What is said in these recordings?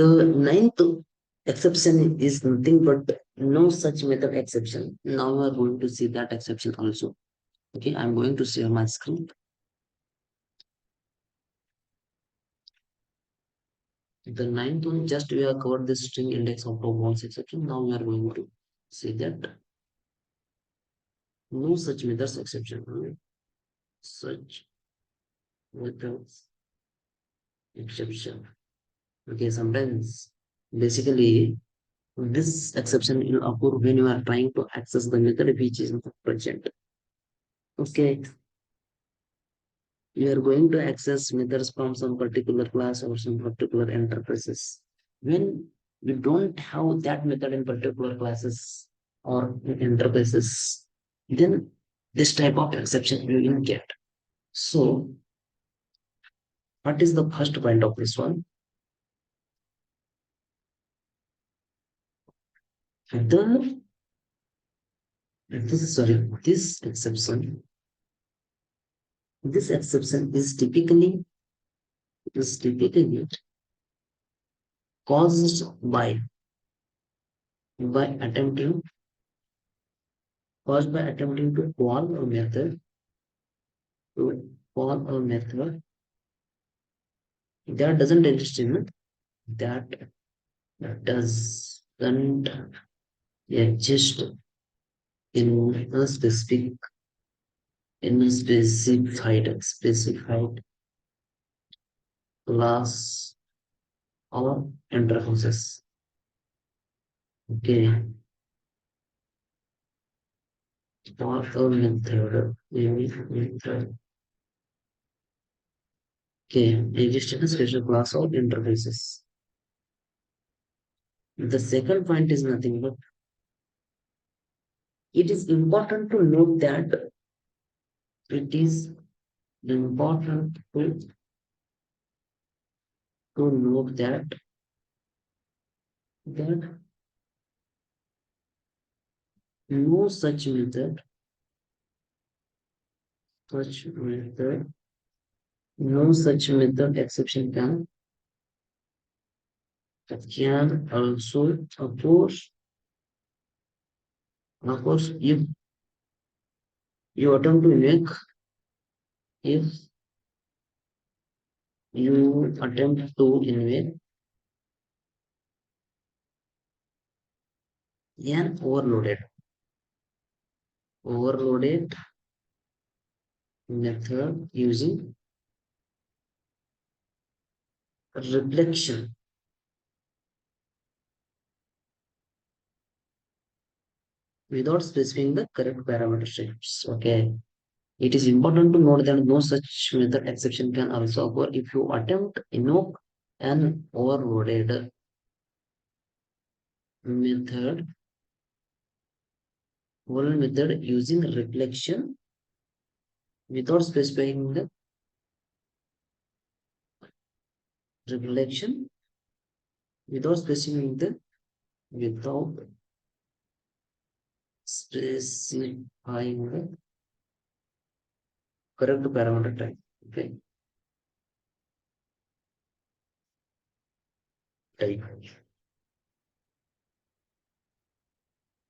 The ninth exception is nothing but no such method exception. Now we are going to see that exception also. Okay, I'm going to share my screen. The ninth one, just we have covered the string index of top ones exception. Now we are going to see that no such methods exception. No such methods exception. Okay, sometimes basically this exception will occur when you are trying to access the method which is not present. Okay, you are going to access methods from some particular class or some particular enterprises. When you don't have that method in particular classes or in enterprises, then this type of exception you will get. So, what is the first point of this one? The this exception, this exception is typically caused by attempting to call a method that doesn't exist in that doesn't exist in a specified class or interfaces. Okay, or a method okay exist in a special class or interfaces. The second point is nothing but it is important to note that it is important to note that no such method, no such method exception can also occurs if you attempt to make if you attempt to invoke an overloaded method using reflection without specifying the correct parameter strings. Okay. It is important to note that no such method exception can also occur if you attempt invoke an overloaded method using reflection without specifying the reflection without specifying the without specifying the correct parameter type. Okay. Type.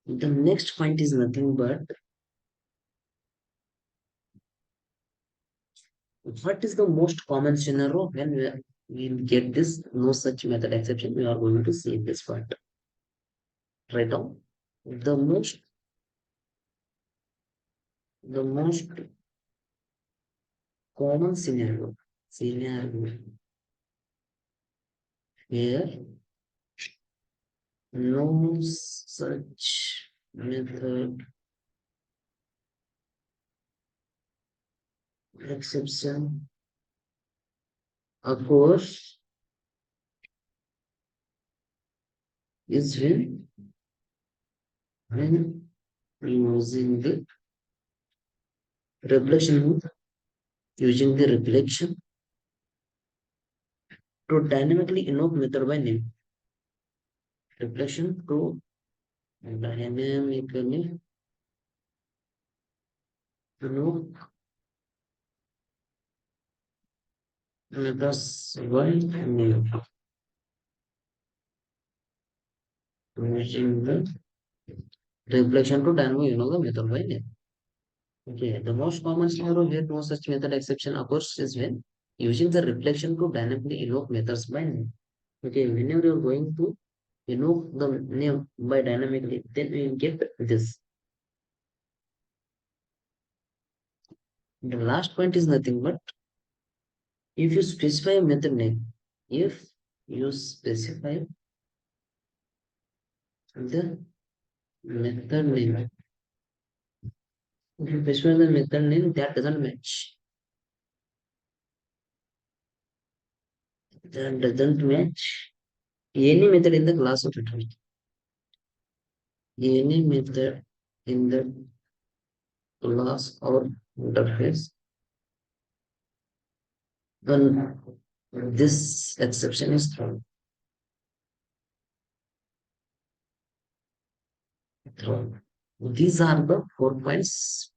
The next point is nothing but what is the most common scenario when we will get this no such method exception. We are going to see this part right now. The most common scenario where no such method exception occurs is when using the reflection reflection to dynamically invoke method by name. Reflection to dynamically invoke methods by name. using the reflection to dynamic, the method by name. Okay, the most common scenario where no such method exception occurs is when using the reflection to dynamically invoke methods by name. Okay, whenever you're going to invoke the name by dynamically, then we will get this. The last point is nothing but if you specify a method name, if you specify the method name, if you specify the method name that doesn't match, any method in the class of it, any method in the class or interface, then this exception is thrown. These are the 4 points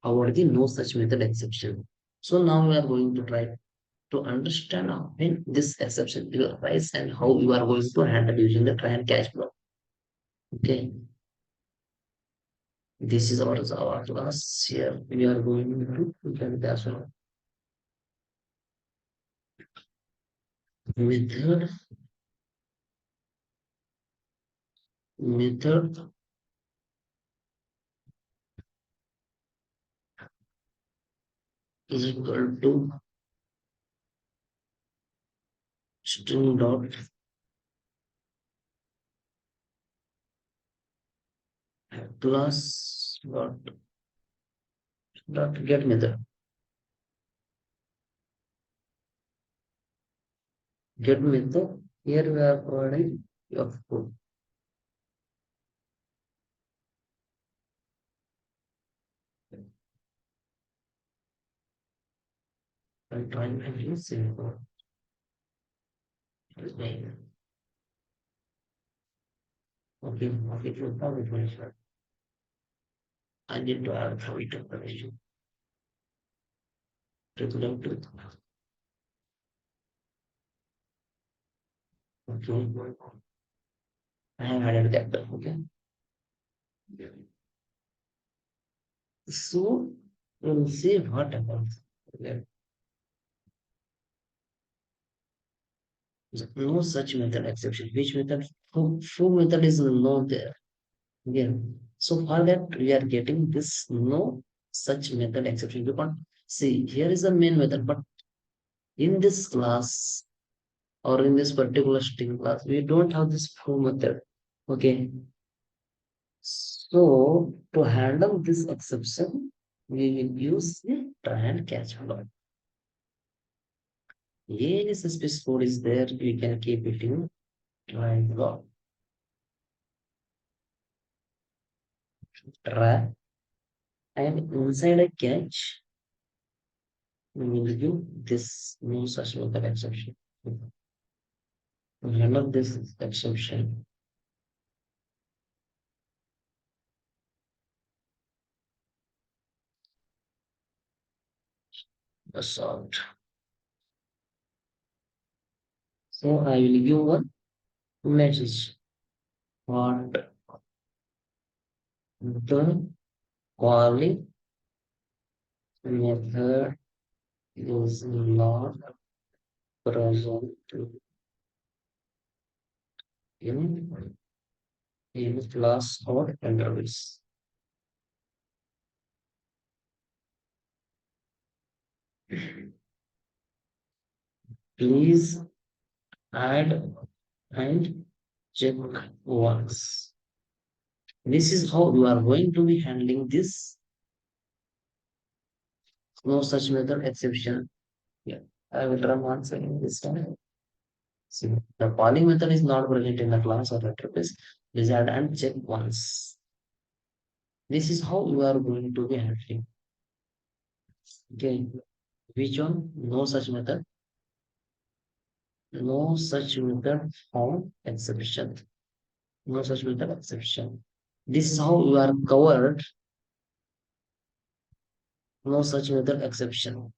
about the no such method exception. So now we are going to try to understand when this exception will arise and how you are going to handle using the try and catch block. Okay, this is our class here. We are going to look at the method method is equal to string plus dot get method. Get method. Here we are providing your code. I'm trying to use simple. Okay, okay, okay. I need to add for it information. Triple to okay. I have added that. Okay. So we'll see what happens. Okay. No such method exception. Which method? Foo method is no there. Again. So for that we are getting this no such method exception. You can't see here is the main method, but in this class or in this particular string class, we don't have this foo method. Okay. So to handle this exception, we will use the try and catch block. Any suspicious code is there, we can keep it in try and block. Try and inside a catch, we will give this no such method exception. To handle this exception, assault. So I will give one message. What the calling method is not present in class or interface. Please add and check once. This is how you are going to be handling this no such method exception. Yeah, I will run once again this time. See, the calling method is not present in the class or interface. Please add and check once. This is how you are going to be handling. Okay, which one? No such method. No such method found exception. No such method exception. This is how you are covered. No such method exception.